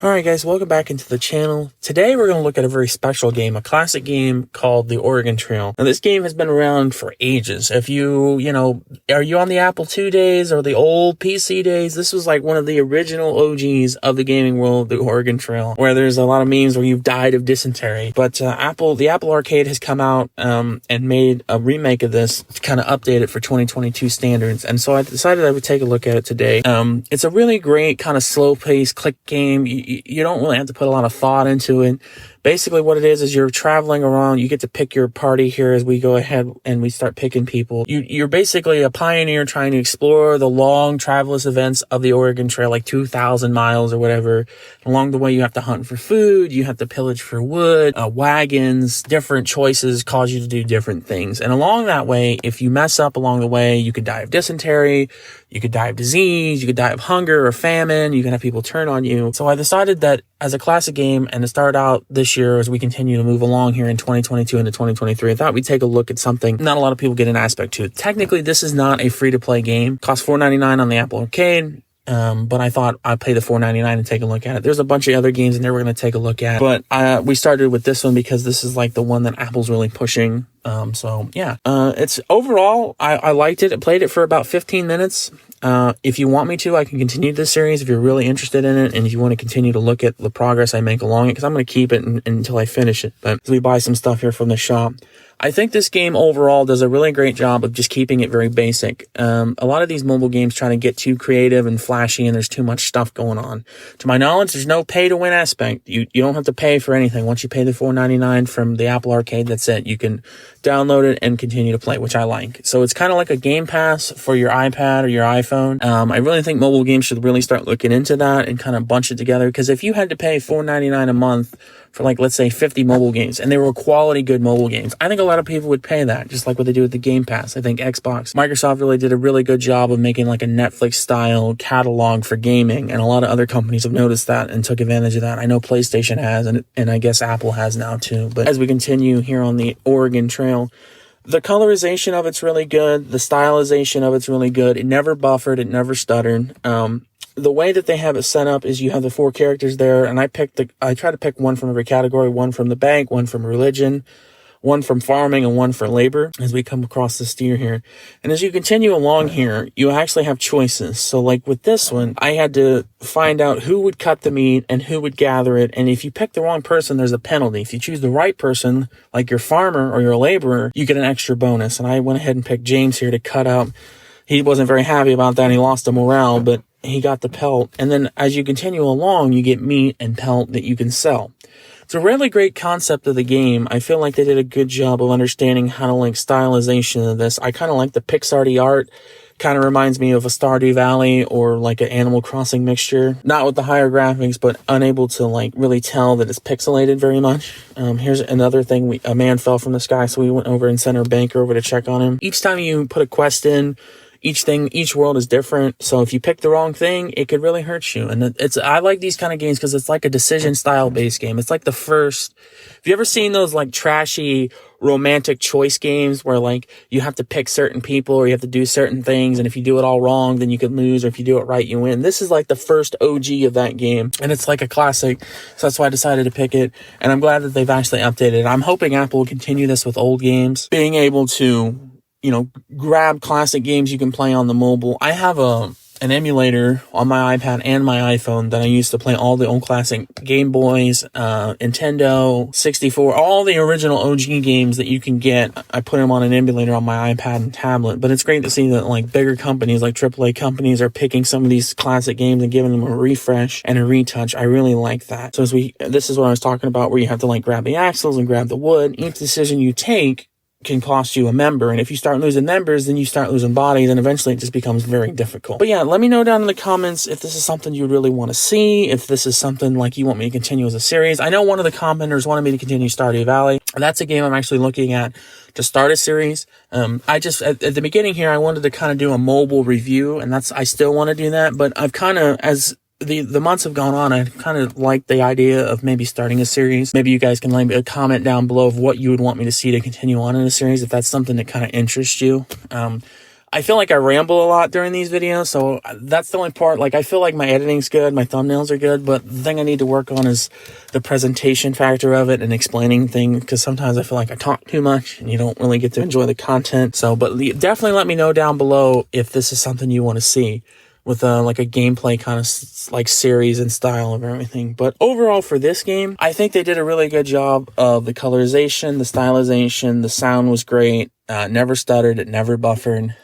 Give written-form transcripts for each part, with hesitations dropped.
Alright guys, welcome back into the channel. Today we're going to look at a very special game, a classic game called the Oregon Trail. Now this game has been around for ages. If are you on the Apple II days or the old PC days? This was like one of the original OGs of the gaming world, the Oregon Trail, where there's a lot of memes where you've died of dysentery. But the Apple Arcade has come out and made a remake of this to kind of update it for 2022 standards. And so I decided I would take a look at it today. It's a really great kind of slow-paced click game. You don't really have to put a lot of thought into it. Basically what it is you're traveling around. You get to pick your party here as we go ahead and we start picking people. You're basically a pioneer trying to explore the long travelous events of the Oregon Trail, like 2,000 miles or whatever. Along the way, you have to hunt for food. You have to pillage for wood, wagons. Different choices cause you to do different things. And along that way, if you mess up along the way, you could die of dysentery. You could die of disease. You could die of hunger or famine. You can have people turn on you. So I decided that as a classic game and to start out this year as we continue to move along here in 2022 into 2023, I thought we'd take a look at something not a lot of people get an aspect to. Technically, this is not a free-to-play game. It costs $4.99 on the Apple Arcade. But I thought I'd pay the $4.99 and take a look at it. There's a bunch of other games in there we're going to take a look at. But we started with this one because this is like the one that Apple's really pushing. It's overall, I liked it. I played it for about 15 minutes. If you want me to, I can continue this series if you're really interested in it and if you want to continue to look at the progress I make along it, because I'm going to keep it until I finish it. But we buy some stuff here from the shop. I think this game overall does a really great job of just keeping it very basic. A lot of these mobile games try to get too creative and flashy and there's too much stuff going on. To my knowledge, there's no pay to win aspect. You don't have to pay for anything. Once you pay the $4.99 from the Apple Arcade, that's it. You can download it and continue to play, which I like. So it's kind of like a Game Pass for your iPad or your iPhone. I really think mobile games should really start looking into that and kind of bunch it together, because if you had to pay $4.99 a month for, like, let's say 50 mobile games and they were quality good mobile games, I think a lot of people would pay that, just like what they do with the Game Pass. I think Microsoft really did a really good job of making like a Netflix style catalog for gaming, and a lot of other companies have noticed that and took advantage of that. I know PlayStation has, and I guess Apple has now too. But as we continue here on the Oregon Trail, the colorization of it's really good. The stylization of it's really good. It never buffered. It never stuttered. The way that they have it set up is you have the 4 characters there, and I try to pick one from every category, one from the bank, one from religion, one from farming, and one for labor as we come across the steer here. And as you continue along here, you actually have choices. So like with this one, I had to find out who would cut the meat and who would gather it. And if you pick the wrong person, there's a penalty. If you choose the right person, like your farmer or your laborer, you get an extra bonus. And I went ahead and picked James here to cut up. He wasn't very happy about that. He lost the morale, but he got the pelt. And then as you continue along, you get meat and pelt that you can sell. It's a really great concept of the game. I feel like they did a good job of understanding how to like stylization of this. I kind of like the Pixar-y art. Kind of reminds me of a Stardew Valley or like an Animal Crossing mixture. Not with the higher graphics, but unable to like really tell that it's pixelated very much. Here's another thing. A man fell from the sky, so we went over and sent our banker over to check on him. Each time you put a quest in, each world is different. So if you pick the wrong thing, it could really hurt you. And I like these kind of games because it's like a decision style based game. It's like have you ever seen those like trashy romantic choice games where like you have to pick certain people or you have to do certain things, and if you do it all wrong, then you could lose, or if you do it right, you win? This is like the first OG of that game, and it's like a classic. So that's why I decided to pick it, and I'm glad that they've actually updated it. I'm hoping Apple will continue this with old games, being able to grab classic games you can play on the mobile. I have an emulator on my iPad and my iPhone that I used to play all the old classic Game Boys, Nintendo 64, all the original OG games that you can get. I put them on an emulator on my iPad and tablet. But it's great to see that like bigger companies, like AAA companies, are picking some of these classic games and giving them a refresh and a retouch. I really like that. So this is what I was talking about, where you have to like grab the axles and grab the wood. Each decision you take can cost you a member, and if you start losing members, then you start losing bodies, and eventually it just becomes very difficult. But yeah, let me know down in the comments if this is something you really want to see, if this is something like you want me to continue as a series. I know one of the commenters wanted me to continue Stardew Valley. That's a game I'm actually looking at to start a series. At the beginning here, I wanted to kind of do a mobile review, and I still want to do that, but I've kind of, as the months have gone on, I kind of like the idea of maybe starting a series. Maybe you guys can leave a comment down below of what you would want me to see to continue on in a series, if that's something that kind of interests you. I feel like I ramble a lot during these videos, so that's the only part. Like, I feel like my editing's good, my thumbnails are good, but the thing I need to work on is the presentation factor of it and explaining things, because sometimes I feel like I talk too much and you don't really get to enjoy the content. So, but definitely let me know down below if this is something you want to see with like a gameplay kind of like series and style of everything. But overall for this game, I think they did a really good job of the colorization, the stylization, the sound was great, never stuttered, it never buffered.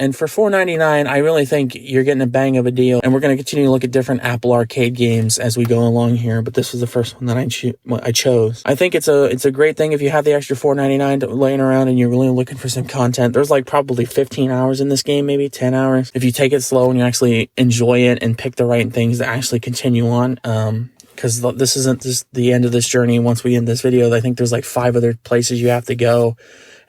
And for $4.99, I really think you're getting a bang of a deal. And we're going to continue to look at different Apple Arcade games as we go along here. But this was the first one that I chose. I think it's a great thing if you have the extra $4.99 laying around and you're really looking for some content. There's like probably 15 hours in this game, maybe 10 hours. If you take it slow and you actually enjoy it and pick the right things to actually continue on. Because this isn't just the end of this journey. Once we end this video, I think there's like 5 other places you have to go.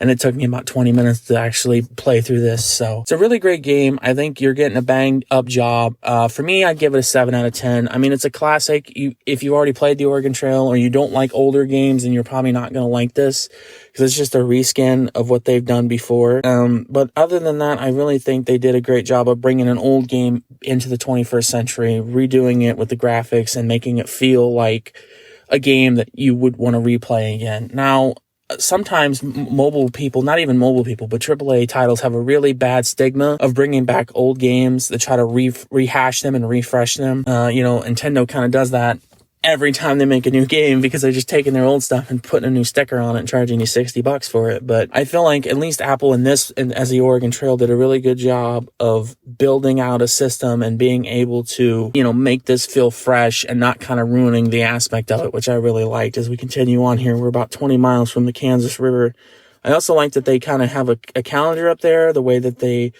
And it took me about 20 minutes to actually play through this. So it's a really great game. I think you're getting a banged up job. For me, I'd give it a 7 out of 10. I mean, it's a classic. If you already played the Oregon Trail or you don't like older games, then you're probably not going to like this because it's just a reskin of what they've done before. But other than that, I really think they did a great job of bringing an old game into the 21st century, redoing it with the graphics and making it feel like a game that you would want to replay again. Now, sometimes mobile people, not even mobile people, but AAA titles have a really bad stigma of bringing back old games that try to rehash them and refresh them. Nintendo kind of does that every time they make a new game because they're just taking their old stuff and putting a new sticker on it and charging you $60 for it. But I feel like at least Apple in this, and as the Oregon Trail, did a really good job of building out a system and being able to, make this feel fresh and not kind of ruining the aspect of it, which I really liked. As we continue on here, we're about 20 miles from the Kansas River. I also like that they kind of have a calendar up there, the way that they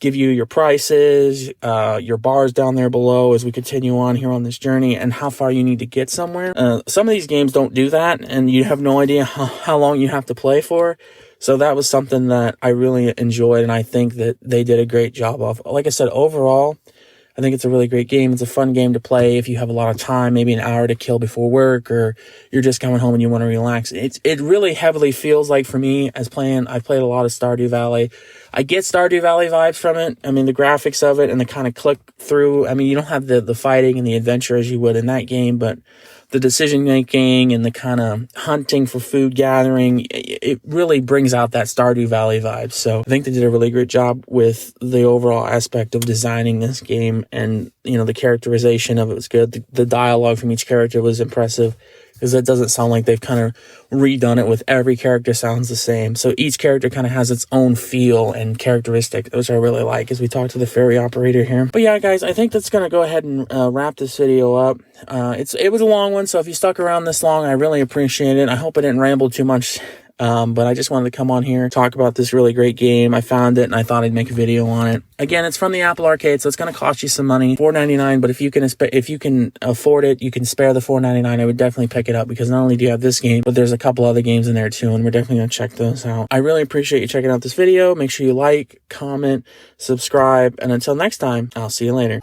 give you your prices, your bars down there below as we continue on here on this journey, and how far you need to get somewhere. Some of these games don't do that, and you have no idea how long you have to play for. So that was something that I really enjoyed, and I think that they did a great job of. Like I said, overall, I think it's a really great game. It's a fun game to play if you have a lot of time, maybe an hour to kill before work, or you're just coming home and you want to relax. It really heavily feels like, for me, I've played a lot of Stardew Valley. I get Stardew Valley vibes from it. I mean, the graphics of it and the kind of click through. I mean, you don't have the fighting and the adventure as you would in that game, but the decision making and the kind of hunting for food gathering, it really brings out that Stardew Valley vibe. So I think they did a really great job with the overall aspect of designing this game, and the characterization of it was good. The dialogue from each character was impressive, because it doesn't sound like they've kind of redone it with every character sounds the same. So each character kind of has its own feel and characteristic, which I really like as we talk to the ferry operator here. But yeah, guys, I think that's going to go ahead and wrap this video up. It was a long one, so if you stuck around this long, I really appreciate it. I hope I didn't ramble too much. But I just wanted to come on here, talk about this really great game. I found it and I thought I'd make a video on it. Again, it's from the Apple Arcade, so it's going to cost you some money, $4.99. But if you can afford it, you can spare the $4.99. I would definitely pick it up, because not only do you have this game, but there's a couple other games in there too, and we're definitely going to check those out. I really appreciate you checking out this video. Make sure you like, comment, subscribe, and until next time, I'll see you later.